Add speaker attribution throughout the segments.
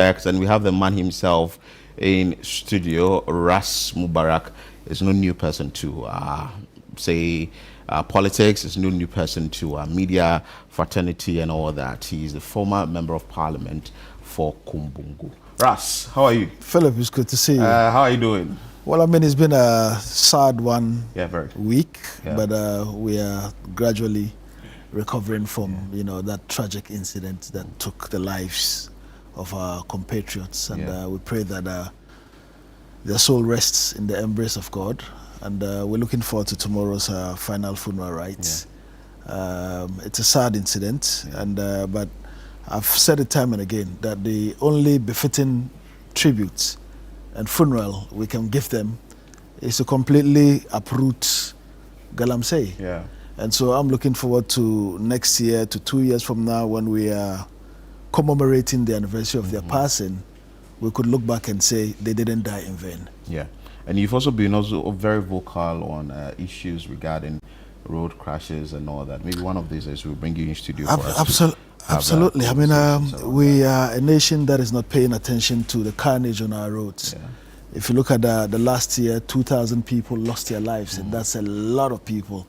Speaker 1: And we have the man himself in studio. Ras Mubarak is no new person to politics, is no new person to media fraternity and all that. He's the former member of parliament for Kumbungu. Ras, how are you?
Speaker 2: Philip, it's good to see you.
Speaker 1: How are you doing?
Speaker 2: Well, I mean, it's been a sad week, but we are gradually recovering from, that tragic incident that took the lives of our compatriots. And we pray that their soul rests in the embrace of God. And we're looking forward to tomorrow's final funeral rites. It's a sad incident, but I've said it time and again that the only befitting tribute and funeral we can give them is to completely uproot Galamsey.
Speaker 1: Yeah.
Speaker 2: And so I'm looking forward to next year, to 2 years from now, when we are commemorating the anniversary of their passing, we could look back and say they didn't die in vain.
Speaker 1: Yeah. And you've also been very vocal on issues regarding road crashes and all that. Maybe one of these days we'll bring you in studio for us.
Speaker 2: Absolutely. I mean, we are a nation that is not paying attention to the carnage on our roads.
Speaker 1: Yeah.
Speaker 2: If you look at the last year, 2,000 people lost their lives, and that's a lot of people.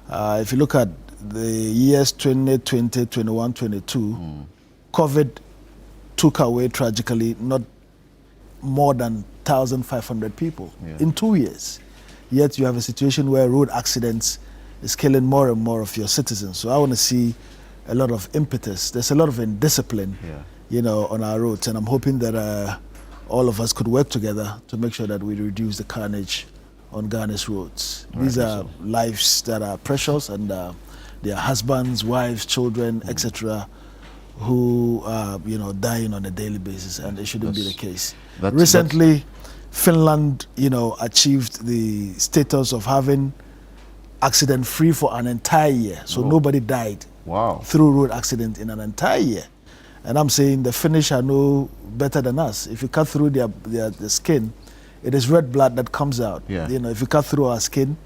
Speaker 2: If you look at the years 2020, 21, 22, COVID took away tragically not more than 1,500 people in 2 years. Yet you have a situation where road accidents is killing more and more of your citizens. So I want to see a lot of impetus. There's a lot of indiscipline, on our roads, and I'm hoping that all of us could work together to make sure that we reduce the carnage on Ghana's roads. These are lives that are precious, and their husbands, wives, children, etc., who are dying on a daily basis, and it shouldn't be the case. Recently, Finland, achieved the status of having accident-free for an entire year. So nobody died through road accident in an entire year. And I'm saying the Finnish are no better than us. If you cut through their skin, it is red blood that comes out. If you cut through our skin,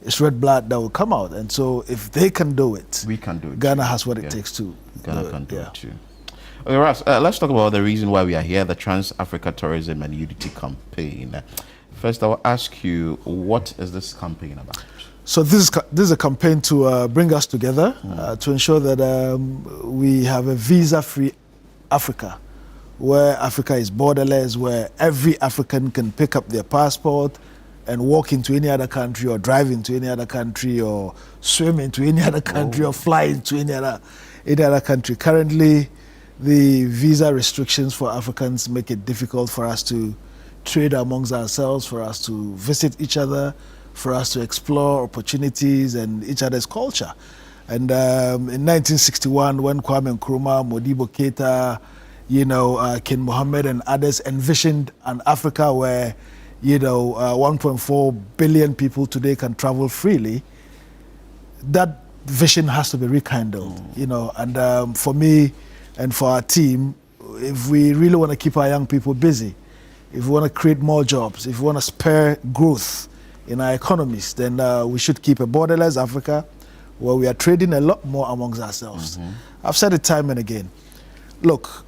Speaker 2: it's red blood that will come out. And so if they can do it,
Speaker 1: we can do it.
Speaker 2: Ghana has what it takes to
Speaker 1: Ghana can do it too. Okay, Ras, let's talk about the reason why we are here, the Trans-Africa Tourism and Unity Campaign. First, I will ask you, what is this campaign about?
Speaker 2: So this is a campaign to bring us together, to ensure that we have a visa-free Africa, where Africa is borderless, where every African can pick up their passport and walk into any other country, or drive into any other country, or swim into any other country, or fly into any other country. Currently, the visa restrictions for Africans make it difficult for us to trade amongst ourselves, for us to visit each other, for us to explore opportunities and each other's culture. And in 1961, when Kwame Nkrumah, Modibo Keita, King Mohammed and others envisioned an Africa where 1.4 billion people today can travel freely, that vision has to be rekindled. And for me and for our team, if we really want to keep our young people busy, if we want to create more jobs, if we want to spur growth in our economies, then we should keep a borderless Africa where we are trading a lot more amongst ourselves. I've said it time and again. Look,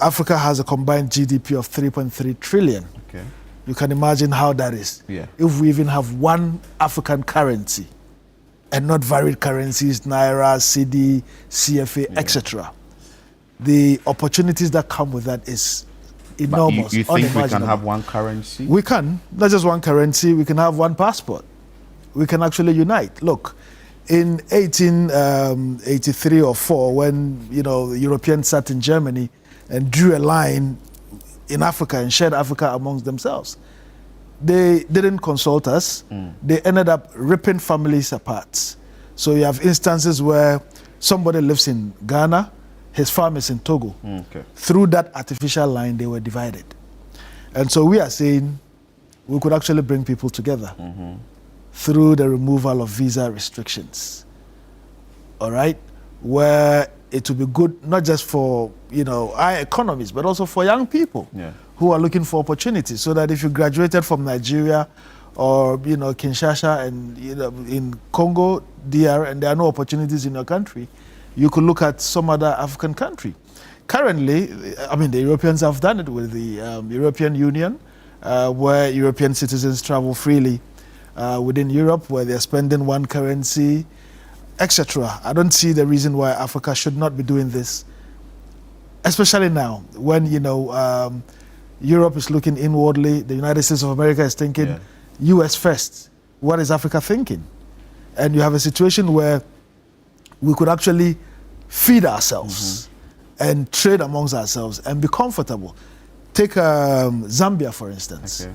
Speaker 2: Africa has a combined GDP of 3.3 trillion.
Speaker 1: Okay.
Speaker 2: You can imagine how that is. If we even have one African currency and not varied currencies, Naira, CD, CFA, etc. The opportunities that come with that is enormous.
Speaker 1: But you think we can have one currency?
Speaker 2: We can. Not just one currency, we can have one passport. We can actually unite. Look, in 1883 or 4, when the Europeans sat in Germany and drew a line in Africa and shared Africa amongst themselves, they didn't consult us. They ended up ripping families apart. So you have instances where somebody lives in Ghana, his farm is in Togo. Through that artificial line, they were divided. And so we are saying we could actually bring people together through the removal of visa restrictions. All right? Where it will be good not just for our economies, but also for young people who are looking for opportunities. So that if you graduated from Nigeria or Kinshasa and in Congo, DR, and there are no opportunities in your country, you could look at some other African country. currently, I mean, the Europeans have done it with the European Union, where European citizens travel freely within Europe, where they're spending one currency, etc. I don't see the reason why Africa should not be doing this, especially now when, you know, Europe is looking inwardly, the United States of America is thinking US first. What is Africa thinking? And you have a situation where we could actually feed ourselves and trade amongst ourselves and be comfortable. Take Zambia, for instance.
Speaker 1: Okay.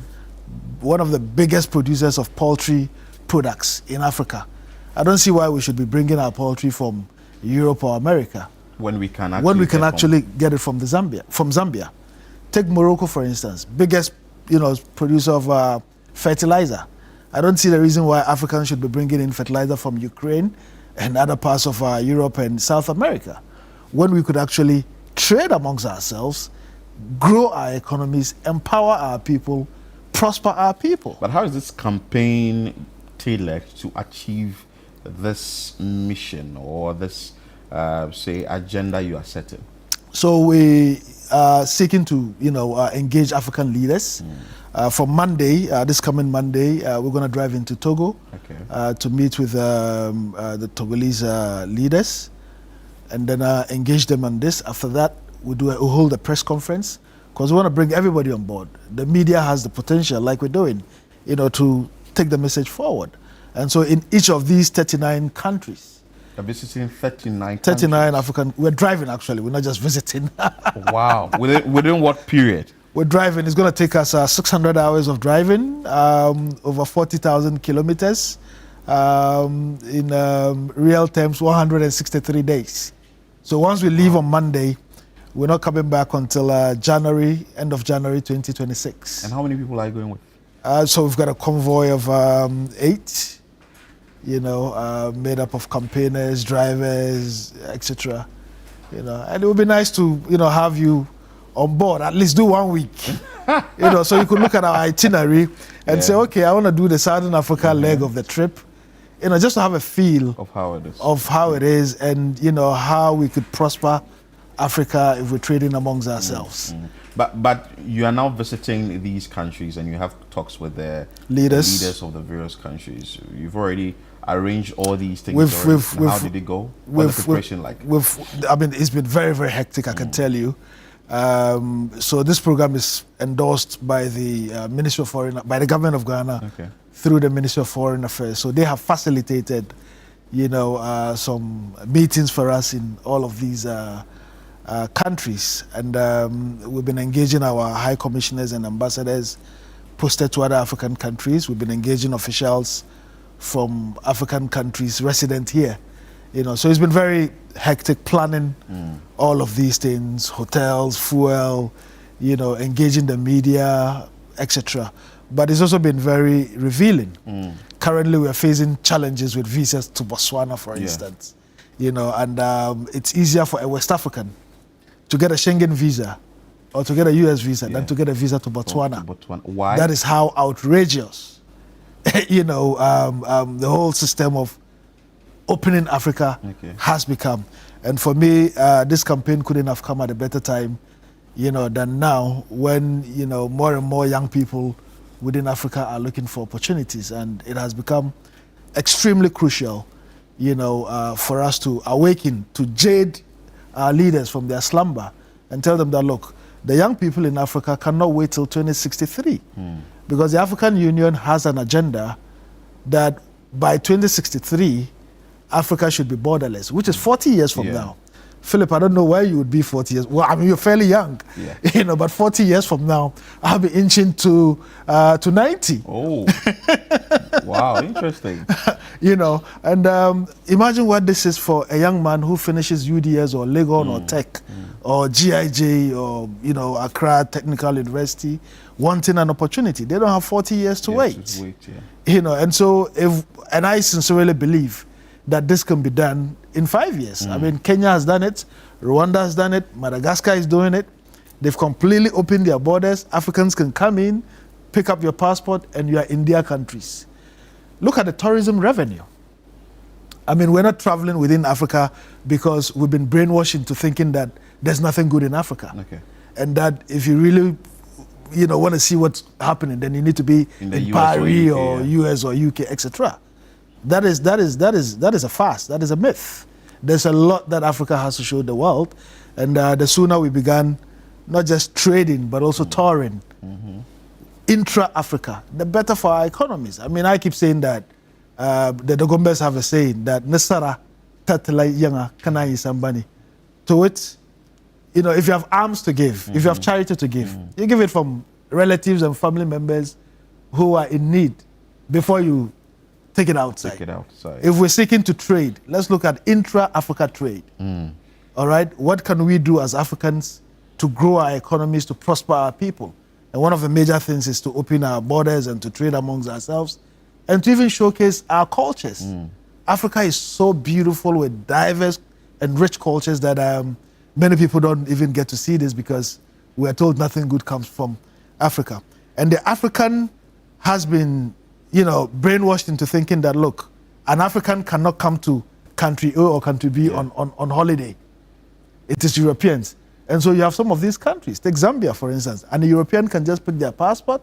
Speaker 2: One of the biggest producers of poultry products in Africa. I don't see why we should be bringing our poultry from Europe or America
Speaker 1: when we can actually
Speaker 2: get it from Zambia. Take Morocco, for instance, biggest, you know, producer of fertilizer. I don't see the reason why Africans should be bringing in fertilizer from Ukraine and other parts of Europe and South America, when we could actually trade amongst ourselves, grow our economies, empower our people, prosper our people.
Speaker 1: But how is this campaign tailored to achieve this mission or this, say, agenda you are setting?
Speaker 2: So we are seeking to, you know, engage African leaders. From Monday, this coming Monday, we're going to drive into Togo to meet with the Togolese leaders, and then engage them on this. After that, we'll hold a press conference, because we want to bring everybody on board. The media has the potential, like we're doing, you know, to take the message forward. And so in each of these 39 countries,
Speaker 1: you're visiting 39
Speaker 2: African, we're driving actually, we're not just visiting.
Speaker 1: Wow, within what period?
Speaker 2: We're driving, it's going to take us 600 hours of driving, over 40,000 kilometers, in real terms, 163 days. So once we leave on Monday, we're not coming back until end of January 2026.
Speaker 1: And how many people are you going with?
Speaker 2: So we've got a convoy of 8, you know, made up of campaigners, drivers, etc. You know, and it would be nice to, you know, have you on board, at least do 1 week. You know, so you could look at our itinerary and say, okay, I want to do the Southern Africa leg of the trip. You know, just to have a feel of how it is, and, you know, how we could prosper Africa if we're trading amongst ourselves.
Speaker 1: But you are now visiting these countries and you have talks with the leaders of the various countries. You've already arranged all these things. How did it go? What's the preparation like?
Speaker 2: I mean, it's been very, very hectic, I can tell you. So this program is endorsed by the Ministry of Foreign, by the government of Ghana, through the Ministry of Foreign Affairs. So they have facilitated, you know, some meetings for us in all of these countries, and we've been engaging our high commissioners and ambassadors posted to other African countries. We've been engaging officials from African countries resident here. You know, so it's been very hectic planning all of these things, hotels, fuel, you know, engaging the media, etc. But it's also been very revealing. Currently, we are facing challenges with visas to Botswana, for instance. You know, and it's easier for a West African to get a Schengen visa or to get a US visa than to get a visa to Botswana.
Speaker 1: Why?
Speaker 2: That is how outrageous, you know, the whole system of opening Africa has become. And for me, this campaign couldn't have come at a better time, you know, than now, when, you know, more and more young people within Africa are looking for opportunities. And it has become extremely crucial, you know, for us to awaken, to jade our leaders from their slumber and tell them that, look, the young people in Africa cannot wait till 2063, because the African Union has an agenda that by 2063, Africa should be borderless, which is 40 years from now. Philip, I don't know where you would be 40 years. Well, I mean, you're fairly young, you know, but 40 years from now, I'll be inching to 90.
Speaker 1: Oh, wow, interesting.
Speaker 2: You know, and imagine what this is for a young man who finishes UDS or Legon or Tech or GIJ or, you know, Accra Technical University, wanting an opportunity. They don't have 40 years to wait. You know, and so and I sincerely believe that this can be done in 5 years. I mean, Kenya has done it, Rwanda has done it, Madagascar is doing it. They've completely opened their borders. Africans can come in, pick up your passport, and you are in their countries. Look at the tourism revenue. I mean, we're not traveling within Africa because we've been brainwashed into thinking that there's nothing good in Africa.
Speaker 1: Okay.
Speaker 2: And that if you really, want to see what's happening, then you need to be in Paris or US or UK, etc. That is a farce. That is a myth. There's a lot that Africa has to show the world, and the sooner we began, not just trading but also touring, intra-Africa, the better for our economies. I mean, I keep saying that the Dogombes have a saying that Nesara Tatla Yanga Kanai Sambani. To it, if you have alms to give, if you have charity to give, you give it from relatives and family members who are in need before you take it outside.
Speaker 1: Take it outside.
Speaker 2: If we're seeking to trade, let's look at intra-Africa trade. All right, what can we do as Africans to grow our economies, to prosper our people? And one of the major things is to open our borders and to trade amongst ourselves and to even showcase our cultures. Africa is so beautiful with diverse and rich cultures that many people don't even get to see this because we are told nothing good comes from Africa. And the African has been, brainwashed into thinking that, look, an African cannot come to country A or country B on holiday. It is Europeans. And so you have some of these countries. Take Zambia, for instance. And a European can just pick their passport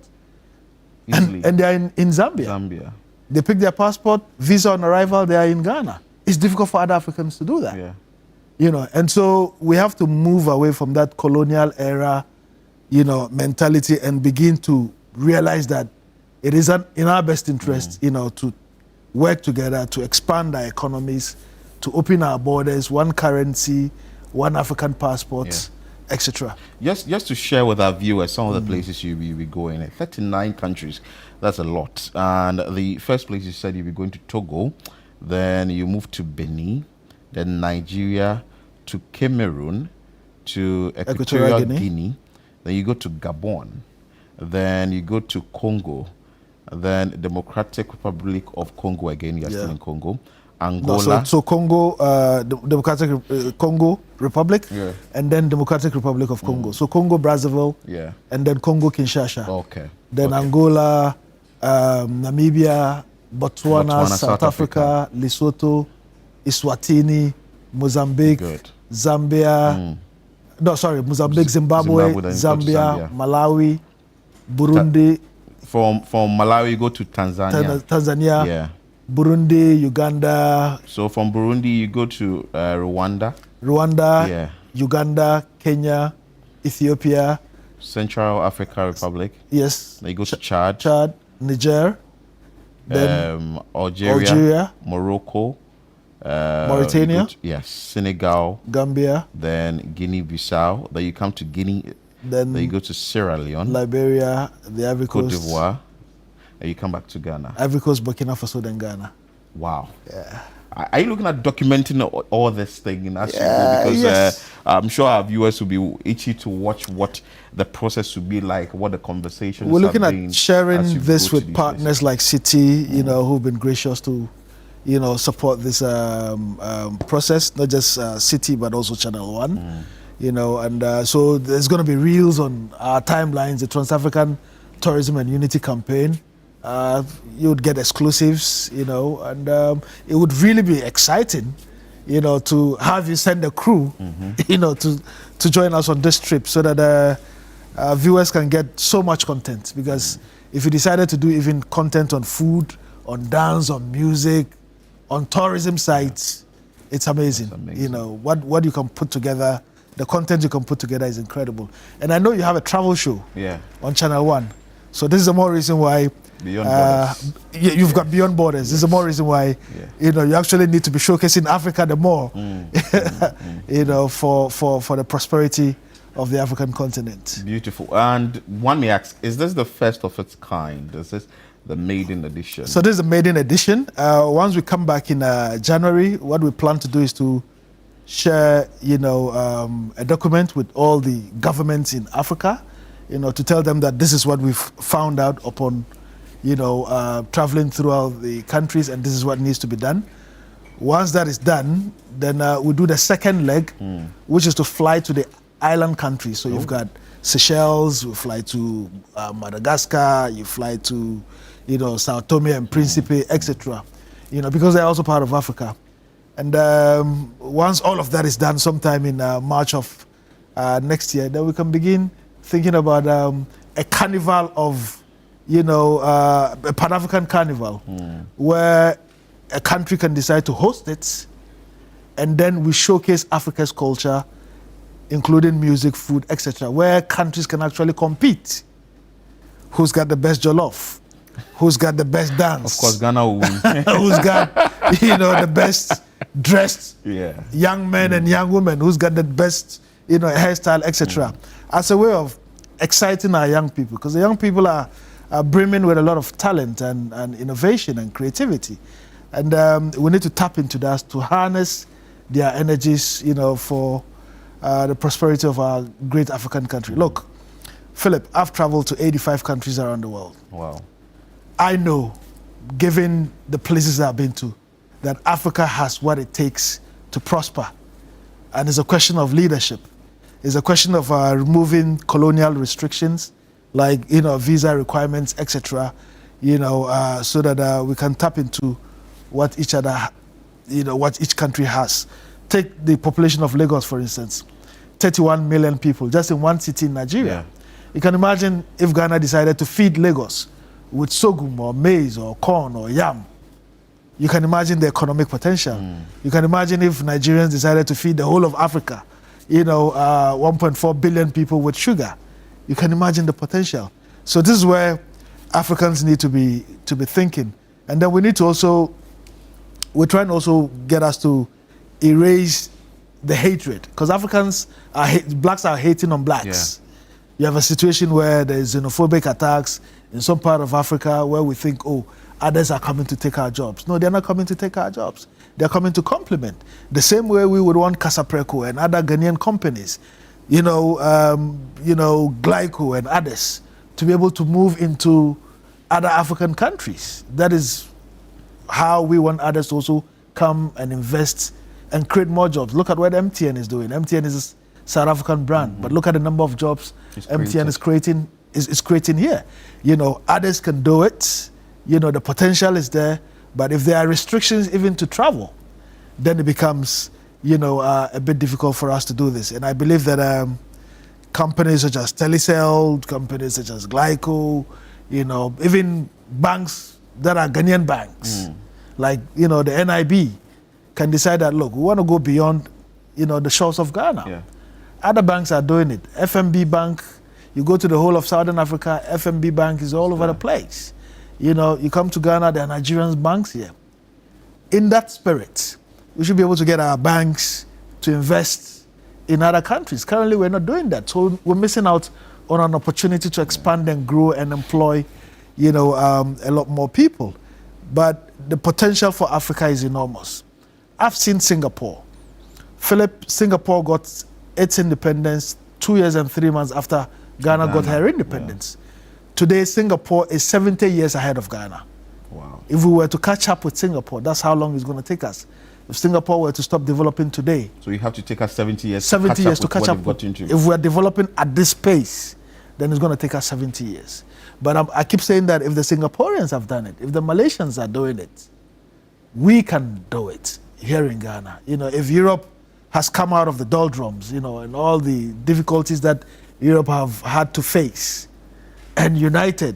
Speaker 2: and they are in Zambia. They pick their passport, visa on arrival, they are in Ghana. It's difficult for other Africans to do that. And so we have to move away from that colonial era, mentality and begin to realize that it is in our best interest, to work together, to expand our economies, to open our borders, one currency, one African passport, etc.
Speaker 1: Just to share with our viewers some of the places you'll be going. 39 countries, that's a lot. And the first place you said you'll be going to Togo, then you move to Benin, then Nigeria, to Cameroon, to Equatorial Guinea, then you go to Gabon, then you go to Congo, then Democratic Republic of Congo again, you're still in Congo, Angola.
Speaker 2: No, so Congo, Democratic Congo Republic, and then Democratic Republic of Congo. So Congo, Brazzaville, and then Congo, Kinshasa.
Speaker 1: Okay.
Speaker 2: Then Angola, Namibia, Botswana, South Africa, Lesotho, Eswatini, Mozambique, Zambia. Mozambique, Zimbabwe, Zambia, Malawi, Burundi.
Speaker 1: From Malawi, you go to Tanzania.
Speaker 2: Tanzania. Burundi, Uganda.
Speaker 1: So from Burundi, you go to Rwanda.
Speaker 2: Uganda, Kenya, Ethiopia.
Speaker 1: Central Africa Republic.
Speaker 2: Yes.
Speaker 1: Then you go to Chad.
Speaker 2: Niger. Then
Speaker 1: Algeria. Morocco.
Speaker 2: Mauritania.
Speaker 1: Senegal.
Speaker 2: Gambia.
Speaker 1: Then Guinea-Bissau. Then you come to Guinea. Then you go to Sierra Leone.
Speaker 2: Liberia, the Ivory Coast.
Speaker 1: Cote d'Ivoire. And you come back to Ghana.
Speaker 2: Ivory Coast, Burkina Faso, then Ghana.
Speaker 1: Wow. Yeah. Are you looking at documenting all this thing in because I'm sure our viewers will be itchy to watch what the process will be like, what the conversations
Speaker 2: we're looking at sharing this with partners like Citi, who've been gracious to, support this process, not just Citi, but also ChannelOne, and so there's going to be reels on our timelines, the Trans-African Tourism and Unity Campaign. You would get exclusives, and it would really be exciting, to have you send a crew, to join us on this trip so that viewers can get so much content. Because if you decided to do even content on food, on dance, on music, on tourism sites, it's amazing. What you can put together, the content you can put together is incredible. And I know you have a travel show on ChannelOne. So this is the more reason why
Speaker 1: Beyond Borders.
Speaker 2: You've got Beyond Borders. This is the more reason why you actually need to be showcasing Africa the more, for the prosperity of the African continent.
Speaker 1: Beautiful. And one may ask, is this the first of its kind? Is this the maiden edition?
Speaker 2: So this is the maiden edition. Once we come back in January, what we plan to do is to share, a document with all the governments in Africa, to tell them that this is what we've found out upon, traveling throughout the countries, and this is what needs to be done. Once that is done, then we do the second leg, which is to fly to the island countries. So you've got Seychelles, you fly to Madagascar, you fly to, Sao Tome and Principe, etc. Because they're also part of Africa. And once all of that is done, sometime in March of next year, then we can begin thinking about a carnival of, a Pan-African Carnival, where a country can decide to host it, and then we showcase Africa's culture, including music, food, etc., where countries can actually compete. Who's got the best jollof? Who's got the best dance?
Speaker 1: Of course, Ghana will win.
Speaker 2: Who's got, the best dressed young men and young women? Who's got the best, hairstyle, etc. As a way of exciting our young people, because the young people are brimming with a lot of talent and innovation and creativity. And we need to tap into that to harness their energies, for the prosperity of our great African country. Look, Philip, I've traveled to 85 countries around the world.
Speaker 1: Wow.
Speaker 2: I know, given the places I've been to, that Africa has what it takes to prosper. And it's a question of leadership. It's a question of removing colonial restrictions, like, visa requirements, etc., so that we can tap into what each other, what each country has. Take the population of Lagos, for instance. 31 million people just in one city in Nigeria.
Speaker 1: Yeah.
Speaker 2: You can imagine if Ghana decided to feed Lagos with sorghum or maize or corn or yam. You can imagine the economic potential. You can imagine if Nigerians decided to feed the whole of Africa, 1.4 billion people with sugar. You can imagine the potential. So this is where Africans need to be thinking. And then we need to also, we're trying to also get us to erase the hatred, because Africans blacks are hating on blacks.
Speaker 1: Yeah.
Speaker 2: You have a situation where there's xenophobic attacks in some part of Africa where we think, others are coming to take our jobs. No, they're not coming to take our jobs. They're coming to complement. The same way we would want Casapreco and other Ghanaian companies, Glyco and others, to be able to move into other African countries. That is how we want others to also come and invest and create more jobs. Look at what MTN is doing. MTN is a South African brand, but look at the number of jobs MTN is creating here. Others can do it. The potential is there, but if there are restrictions even to travel, then it becomes, a bit difficult for us to do this. And I believe that companies such as Telecel, companies such as Glyco, even banks that are Ghanaian banks, like, the NIB, can decide that, look, we want to go beyond, the shores of Ghana.
Speaker 1: Yeah.
Speaker 2: Other banks are doing it. FMB Bank, you go to the whole of Southern Africa, FMB Bank is all over the place. You come to Ghana, there are Nigerian banks here. In that spirit, we should be able to get our banks to invest in other countries. Currently, we're not doing that. So we're missing out on an opportunity to expand and grow and employ, a lot more people. But the potential for Africa is enormous. I've seen Singapore. Philip, Singapore got its independence 2 years and 3 months after Ghana got her independence. Yeah. Today, Singapore is 70 years ahead of Ghana.
Speaker 1: Wow.
Speaker 2: If we were to catch up with Singapore, that's how long it's going to take us. If Singapore were to stop developing today.
Speaker 1: So you have to take us 70 years
Speaker 2: 70 years to catch up. If we're developing at this pace, then it's going to take us 70 years. But I keep saying that if the Singaporeans have done it, if the Malaysians are doing it, we can do it here in Ghana. If Europe has come out of the doldrums, and all the difficulties that Europe have had to face, and united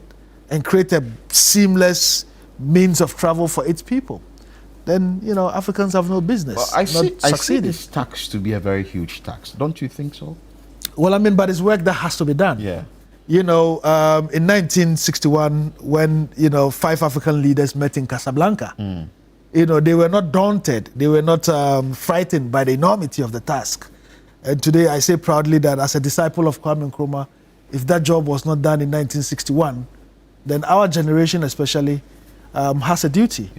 Speaker 2: and create a seamless means of travel for its people, then Africans have no business.
Speaker 1: Well, I see this tax to be a very huge tax. Don't you think so?
Speaker 2: Well, but it's work that has to be done.
Speaker 1: Yeah.
Speaker 2: In 1961, when 5 African leaders met in Casablanca, they were not daunted. They were not frightened by the enormity of the task. And today, I say proudly that as a disciple of Kwame Nkrumah, if that job was not done in 1961, then our generation especially has a duty,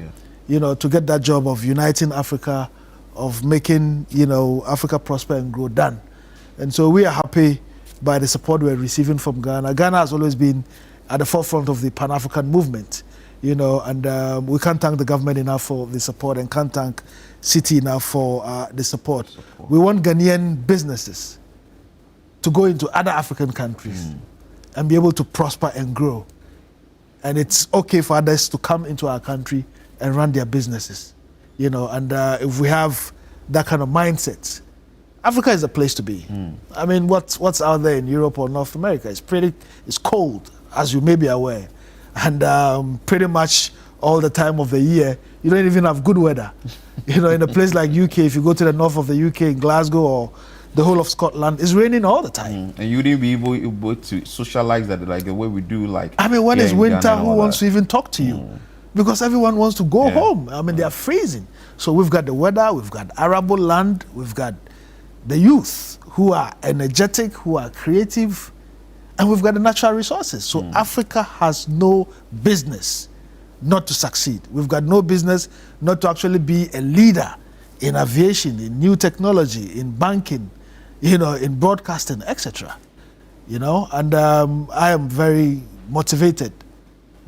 Speaker 2: to get that job of uniting Africa, of making, Africa prosper and grow done. And so we are happy by the support we're receiving from Ghana. Ghana has always been at the forefront of the Pan-African movement, and we can't thank the government enough for the support and can't thank City enough for the support. We want Ghanaian businesses to go into other African countries and be able to prosper and grow. And it's okay for others to come into our country and run their businesses, and if we have that kind of mindset, Africa is a place to be. I mean, what's out there in Europe or North America? It's cold, as you may be aware, and pretty much all the time of the year, you don't even have good weather. You know, in a place like UK, if you go to the north of the UK, in Glasgow or the whole of Scotland, it's raining all the time.
Speaker 1: And you wouldn't be able to socialize that like the way we do. Like,
Speaker 2: I mean, when it's winter, who wants to even talk to you? Because everyone wants to go home. I mean, they are freezing. So we've got the weather, we've got arable land, we've got the youth who are energetic, who are creative, and we've got the natural resources. So Africa has no business not to succeed. We've got no business not to actually be a leader in aviation, in new technology, in banking, you know, in broadcasting, etc. You know, and I am very motivated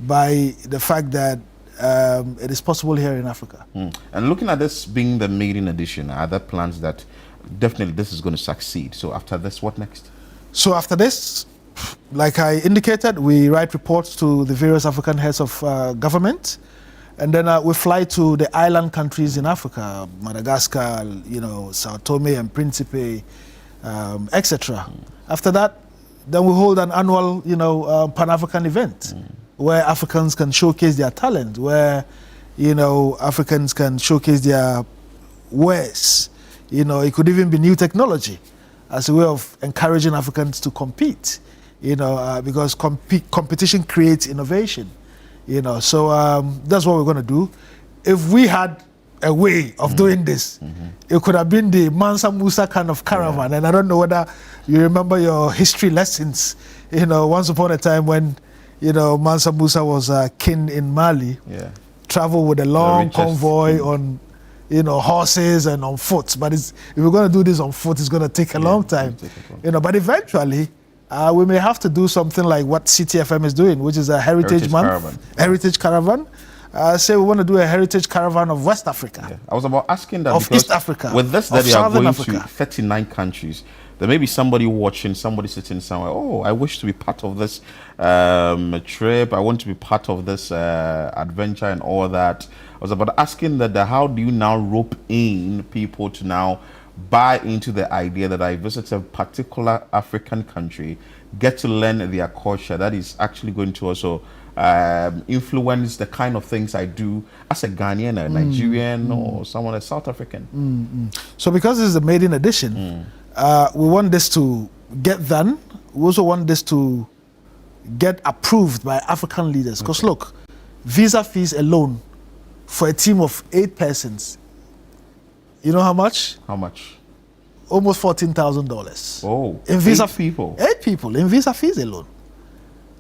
Speaker 2: by the fact that it is possible here in Africa.
Speaker 1: And looking at this being the maiden edition, are there plans that definitely this is going to succeed? So after this, what next?
Speaker 2: So after this, like I indicated, we write reports to the various African heads of government, and then we fly to the island countries in Africa, Madagascar, you know, Sao Tome and Principe, etc. After that, then we hold an annual, you know, Pan-African event where Africans can showcase their talent, where, you know, Africans can showcase their wares. You know, it could even be new technology as a way of encouraging Africans to compete, you know, because competition creates innovation, you know. So that's what we're going to do. If we had a way of doing this, it could have been the Mansa Musa kind of caravan. And I don't know whether you remember your history lessons, you know, once upon a time when, you know, Mansa Musa was king in Mali, traveled with a long convoy on, you know, horses and on foot. But if we're going to do this on foot, it's going to take a long time. You know, but eventually, we may have to do something like what CTFM is doing, which is a Heritage Month, Caravan. Heritage Caravan. Say we want to do a Heritage Caravan of West Africa. I
Speaker 1: was about asking that
Speaker 2: of East Africa,
Speaker 1: with this that you are going to 39 countries, there may be somebody watching, somebody sitting somewhere, oh, I wish to be part of this trip, I want to be part of this adventure and all that. I was about asking that how do you now rope in people to now buy into the idea that I visit a particular African country, get to learn their culture, that is actually going to also influence the kind of things I do as a Ghanaian, a Nigerian, or someone, a South African.
Speaker 2: So because this is a maiden edition, we want this to get done. We also want this to get approved by African leaders. Because look, visa fees alone for a team of 8 persons, you know how much?
Speaker 1: How much?
Speaker 2: Almost $14,000.
Speaker 1: Oh,
Speaker 2: in visa
Speaker 1: 8 people.
Speaker 2: 8 people in visa fees alone.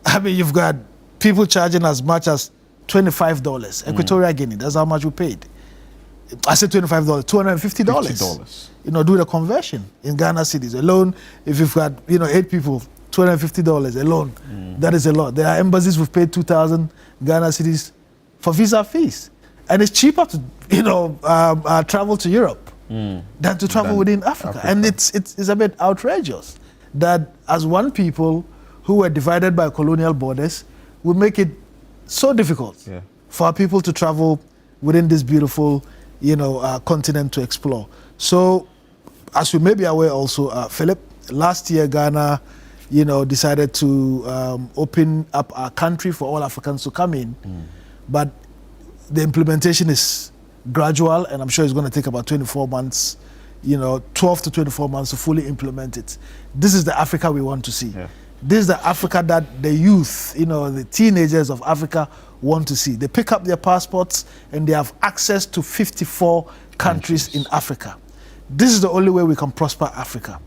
Speaker 2: I mean, you've got people charging as much as $25. Equatorial Guinea, that's how much we paid. I said $25, $250.
Speaker 1: $50.
Speaker 2: You know, do the conversion in Ghana cities alone. If you've got, you know, 8 people, $250 alone, that is a lot. There are embassies who've paid 2,000 Ghana cities for visa fees. And it's cheaper to, you know, travel to Europe than to travel within Africa. And it's a bit outrageous that as one people who were divided by colonial borders, we make it so difficult for our people to travel within this beautiful, you know, continent to explore. So, as you may be aware also, Philip, last year Ghana, you know, decided to open up our country for all Africans to come in. But the implementation is gradual, and I'm sure it's going to take about 24 months, you know, 12 to 24 months to fully implement it. This is the Africa we want to see. This is the Africa that the youth, you know, the teenagers of Africa want to see. They pick up their passports and they have access to 54 countries in Africa. This is the only way we can prosper Africa.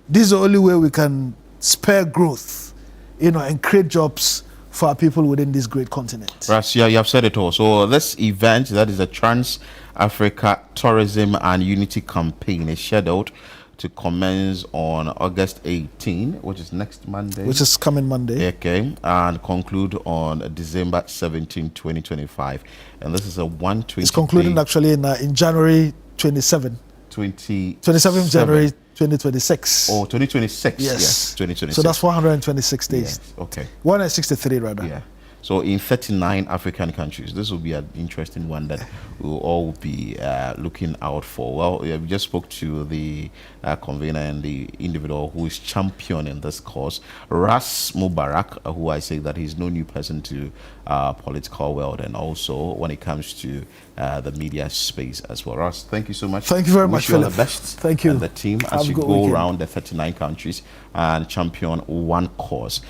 Speaker 2: This is the only way we can spur growth, you know, and create jobs for our people within this great continent.
Speaker 1: Right, you have said it all. So this event, that is the Trans-Africa Tourism and Unity Campaign, is scheduled to commence on August 18, which is next Monday.
Speaker 2: Which is coming Monday.
Speaker 1: Okay, and conclude on December 17, 2025. And this is a 120.
Speaker 2: It's concluding actually in January 27. 27th January 2026.
Speaker 1: Oh, 2026.
Speaker 2: Yes.
Speaker 1: 2026.
Speaker 2: So that's 426 days.
Speaker 1: Yes. Okay.
Speaker 2: 163 rather.
Speaker 1: Yeah. So in 39 African countries, this will be an interesting one that we'll all be looking out for. Well, we just spoke to the convener and the individual who is championing this cause, Ras Mubarak, who I say that he's no new person to political world, and also when it comes to the media space as well. Ras, thank you so much.
Speaker 2: Thank you very much, Philip.
Speaker 1: All the best.
Speaker 2: Thank you.
Speaker 1: And the team as you go around the 39 countries and champion one cause.